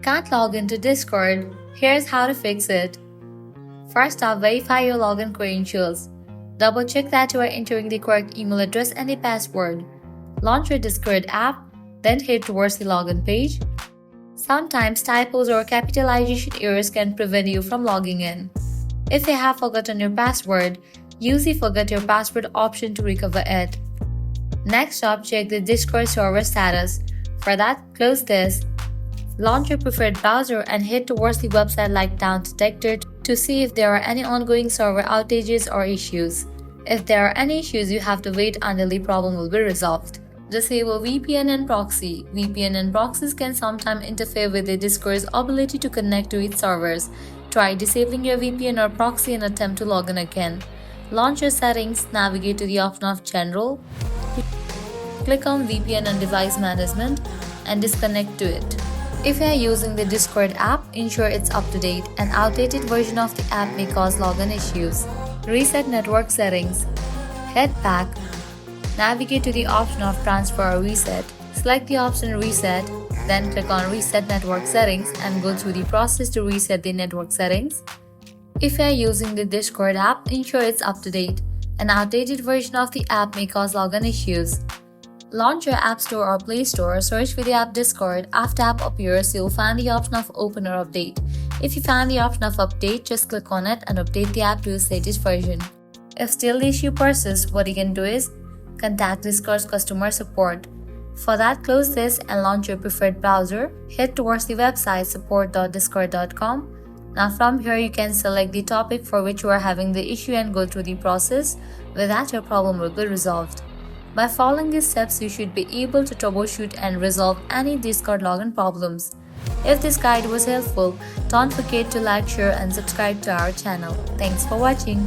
Can't log into Discord? Here's how to fix it. First off, verify your login credentials. Double check that you are entering the correct email address and the password. Launch your Discord app, then head towards the login page. Sometimes typos or capitalization errors can prevent you from logging in. If you have forgotten your password, use the Forget Your Password option to recover it. Next up, check the Discord server status. For that, close this. Launch your preferred browser and head towards the website like Down Detector to see if there are any ongoing server outages or issues. If there are any issues, you have to wait until the problem will be resolved. Disable VPN and proxy. VPN and proxies can sometimes interfere with the Discord's ability to connect to its servers. Try disabling your VPN or proxy and attempt to log in again. Launch your settings, navigate to the option of General, click on VPN and Device Management, and disconnect to it. If you are using the Discord app, ensure it's up to date. An outdated version of the app may cause login issues. Reset network settings. Head back. Navigate to the option of Transfer or Reset. Select the option Reset, then click on Reset Network Settings and go through the process to reset the network settings. If you are using the Discord app, ensure it's up to date. An outdated version of the app may cause login issues. Launch your App Store or Play Store, search for the app Discord. After app appears, you'll find the option of Open or Update. If you find the option of Update, just click on it and update the app to its latest version. If still the issue persists, what you can do is contact Discord's customer support. For that, close this and launch your preferred browser. Head towards the website support.discord.com. Now from here, you can select the topic for which you are having the issue and go through the process. With that, your problem will be resolved. By following these steps, you should be able to troubleshoot and resolve any Discord login problems. If this guide was helpful, don't forget to like, share and subscribe to our channel. Thanks for watching.